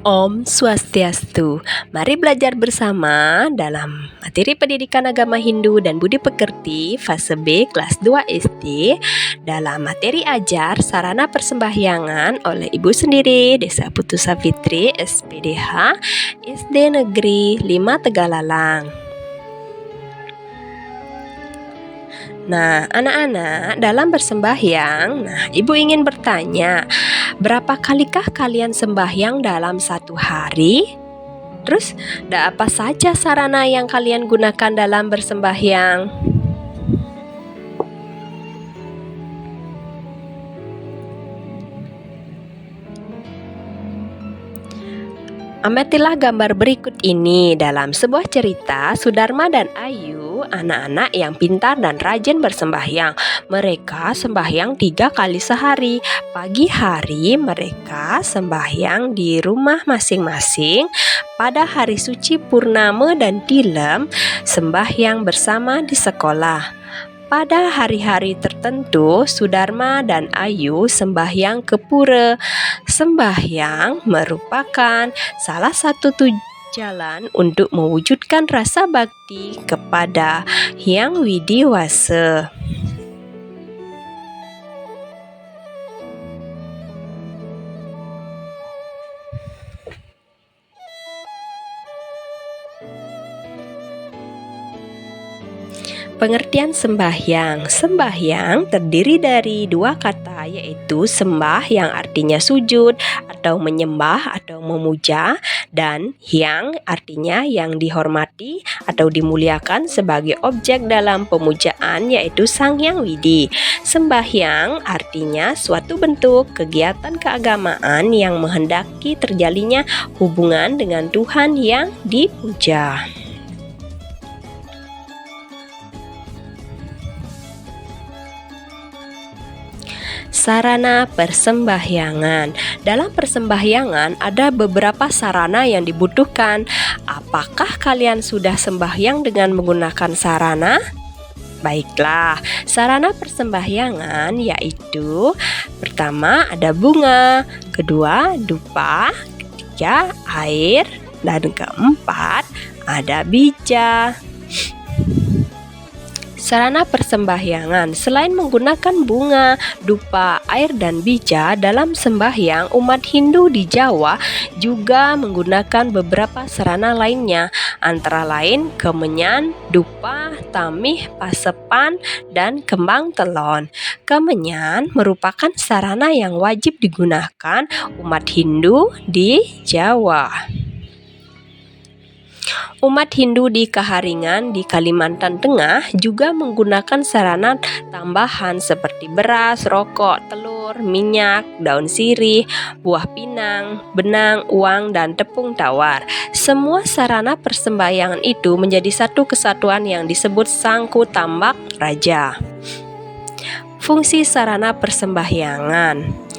Om Swastiastu. Mari belajar bersama dalam materi pendidikan agama Hindu dan Budi Pekerti fase B kelas 2 SD dalam materi ajar sarana persembahyangan oleh Ibu sendiri Desa Putu Savitri SPDH SD Negeri 5 Tegalalang. Nah, anak-anak, dalam bersembahyang, Ibu ingin bertanya, berapa kalikah kalian sembahyang dalam satu hari? Terus, apa saja sarana yang kalian gunakan dalam bersembahyang? Amatilah gambar berikut ini. Dalam sebuah cerita, Sudarma dan Ayu, anak-anak yang pintar dan rajin bersembahyang. Mereka sembahyang 3 kali sehari. Pagi hari mereka sembahyang di rumah masing-masing. Pada hari suci Purnama dan Tilem, sembahyang bersama di sekolah. Pada hari-hari tertentu, Sudarma dan Ayu sembahyang ke pura. Sembahyang merupakan salah satu jalan untuk mewujudkan rasa bakti kepada Hyang Widi Wasa. Pengertian sembahyang. Sembahyang terdiri dari 2 kata, yaitu sembah yang artinya sujud atau menyembah atau memuja, dan hyang artinya yang dihormati atau dimuliakan sebagai objek dalam pemujaan, yaitu Sang Hyang Widi. Sembahyang artinya suatu bentuk kegiatan keagamaan yang menghendaki terjalinnya hubungan dengan Tuhan yang dipuja. Sarana persembahyangan. Dalam persembahyangan ada beberapa sarana yang dibutuhkan. Apakah kalian sudah sembahyang dengan menggunakan sarana? Baiklah, sarana persembahyangan yaitu pertama ada bunga, kedua dupa, ketiga air, dan keempat ada bija. Sarana persembahyangan. Selain menggunakan bunga, dupa, air, dan bija dalam sembahyang, umat Hindu di Jawa juga menggunakan beberapa sarana lainnya, antara lain kemenyan, dupa, tamih, pasepan, dan kembang telon. Kemenyan merupakan sarana yang wajib digunakan umat Hindu di Jawa. Umat Hindu di Kaharingan di Kalimantan Tengah juga menggunakan sarana tambahan seperti beras, rokok, telur, minyak, daun sirih, buah pinang, benang, uang, dan tepung tawar. Semua sarana persembahyangan itu menjadi satu kesatuan yang disebut Sangku Tambak Raja. Fungsi sarana persembahyangan.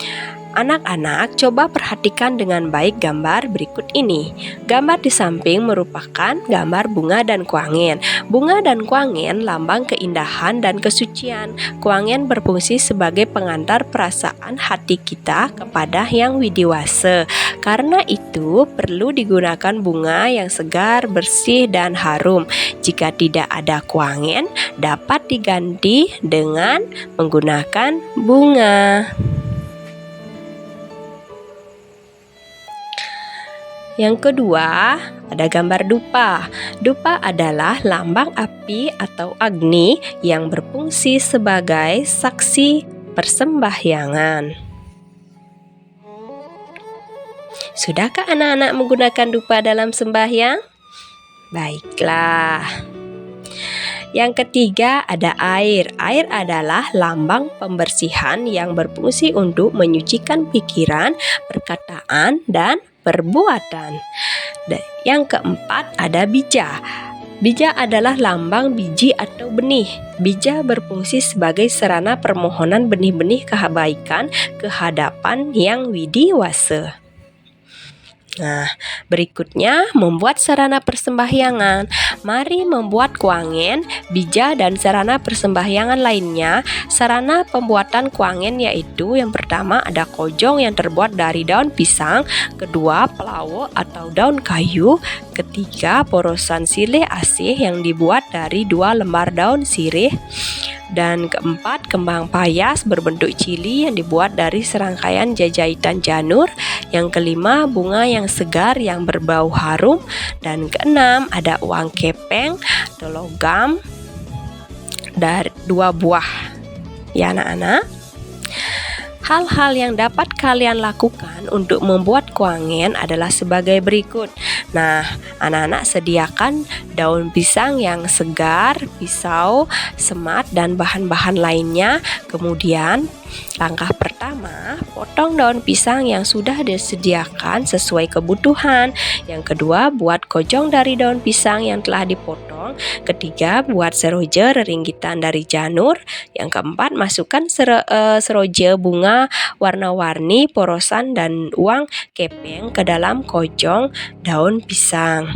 Anak-anak, coba perhatikan dengan baik gambar berikut ini. Gambar di samping merupakan gambar bunga dan kuangen. Bunga dan kuangen lambang keindahan dan kesucian. Kuangen berfungsi sebagai pengantar perasaan hati kita kepada Hyang Widi Wasa. Karena itu, perlu digunakan bunga yang segar, bersih, dan harum. Jika tidak ada kuangen, dapat diganti dengan menggunakan bunga. Yang kedua, ada gambar dupa. Dupa adalah lambang api atau Agni yang berfungsi sebagai saksi persembahyangan. Sudahkah anak-anak menggunakan dupa dalam sembahyang? Baiklah. Yang ketiga ada air. Air adalah lambang pembersihan yang berfungsi untuk menyucikan pikiran, perkataan, dan perbuatan. Dan yang keempat ada bija. Bija adalah lambang biji atau benih. Bija berfungsi sebagai sarana permohonan benih-benih kebaikan ke hadapan Hyang Widi Wasa. Nah, berikutnya membuat sarana persembahyangan. Mari membuat kuangen, bija, dan sarana persembahyangan lainnya. Sarana pembuatan kuangen yaitu yang pertama ada kojong yang terbuat dari daun pisang, kedua pelawo atau daun kayu, ketiga porosan silih asih yang dibuat dari 2 lembar daun sirih, dan keempat kembang payas berbentuk cili yang dibuat dari serangkaian jajahitan janur, yang kelima bunga yang segar yang berbau harum, dan keenam ada uang kepeng atau logam dari 2 buah. Ya anak-anak, hal-hal yang dapat kalian lakukan untuk membuat kuangen adalah sebagai berikut. Nah, anak-anak sediakan daun pisang yang segar, pisau, semat, dan bahan-bahan lainnya. Kemudian, langkah pertama, potong daun pisang yang sudah disediakan sesuai kebutuhan. Yang kedua, buat kojong dari daun pisang yang telah dipotong. Ketiga, buat seroja reringgitan dari janur. Yang keempat, masukkan seroja bunga warna-warni, porosan, dan uang kepeng ke dalam kojong daun pisang.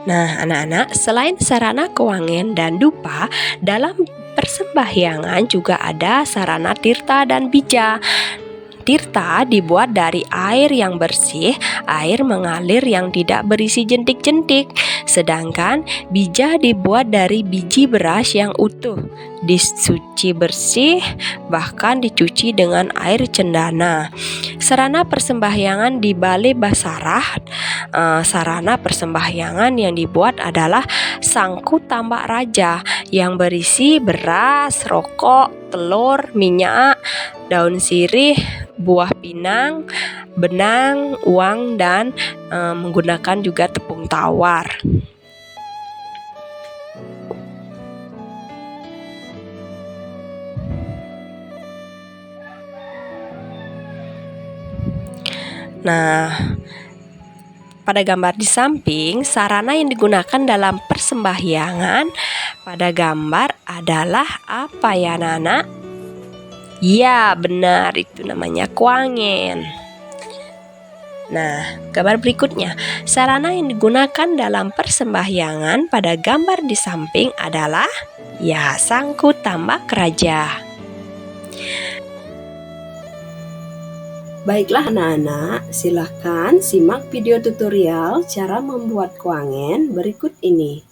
Nah, anak-anak, selain sarana kuangen dan dupa, dalam persembahyangan juga ada sarana tirta dan bija. Tirta dibuat dari air yang bersih, air mengalir yang tidak berisi jentik-jentik. Sedangkan bija dibuat dari biji beras yang utuh, dicuci bersih, bahkan dicuci dengan air cendana. Sarana persembahyangan di Balai Basarah, sarana persembahyangan yang dibuat adalah sangku tambak raja yang berisi beras, rokok, telur, minyak, daun sirih, buah pinang, benang, uang, dan menggunakan juga tepung tawar. Nah, pada gambar di samping, sarana yang digunakan dalam persembahyangan pada gambar adalah apa ya anak-anak? Ya, benar, itu namanya kuangen. Nah, gambar berikutnya, sarana yang digunakan dalam persembahyangan pada gambar di samping adalah ya sangku tambak raja. Baiklah anak-anak, silahkan simak video tutorial cara membuat kuangen berikut ini.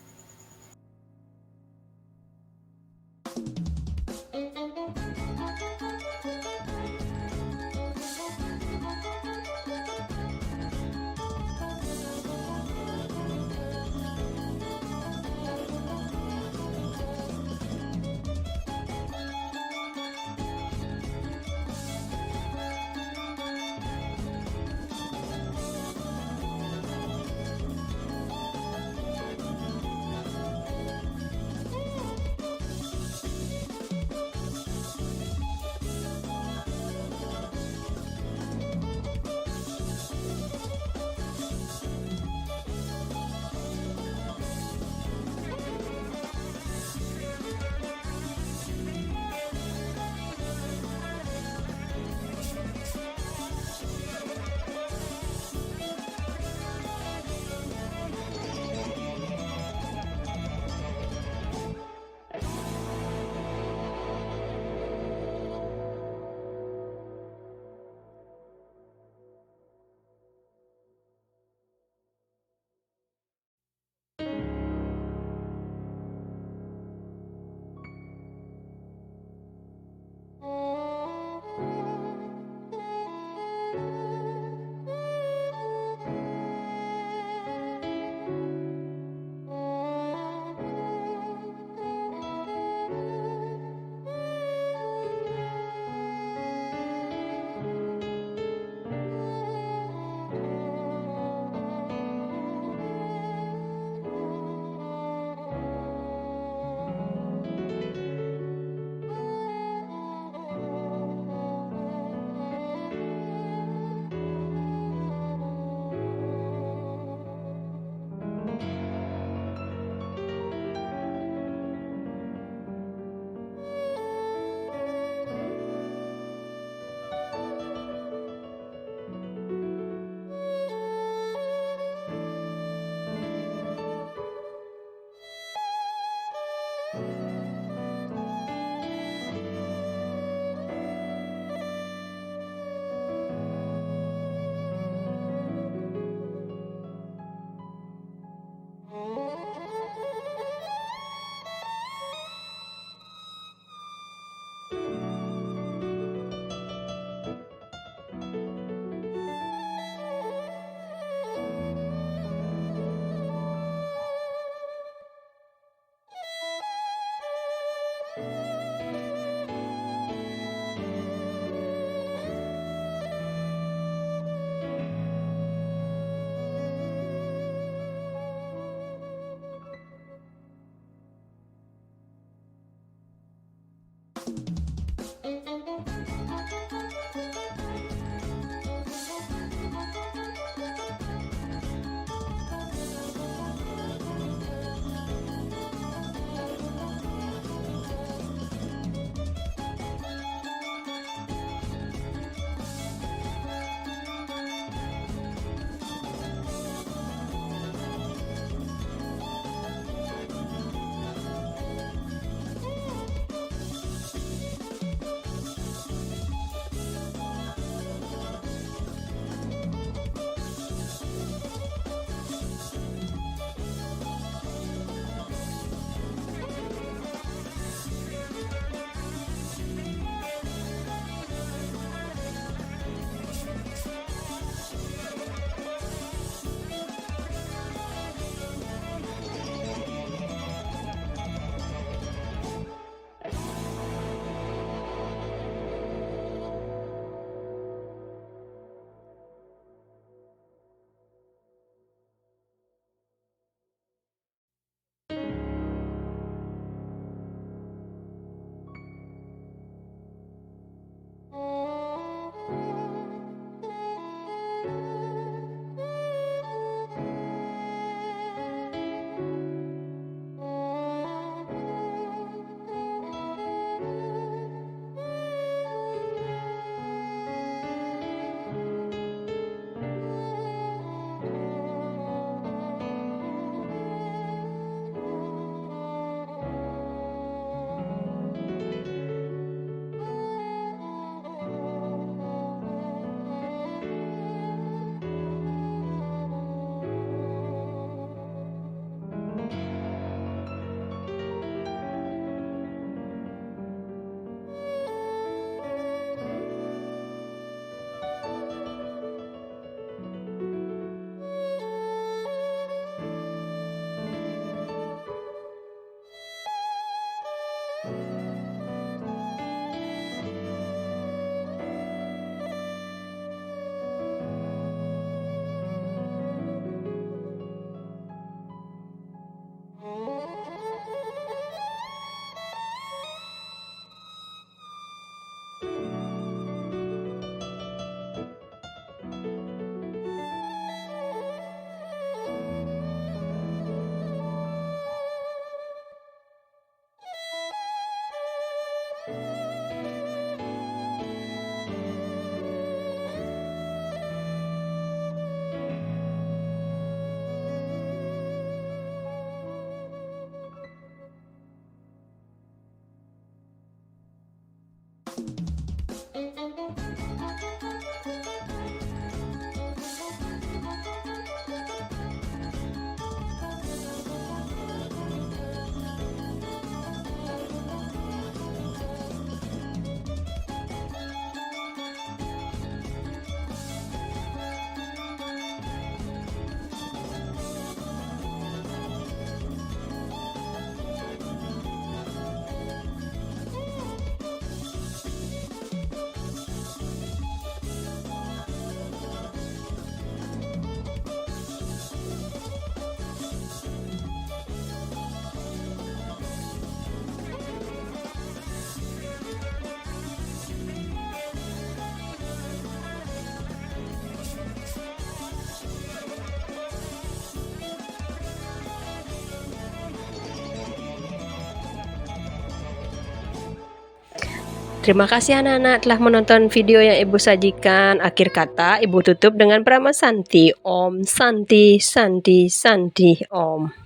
Terima kasih anak-anak telah menonton video yang Ibu sajikan. Akhir kata, Ibu tutup dengan Prama Santi. Om Santi, Santi, Santi, Om.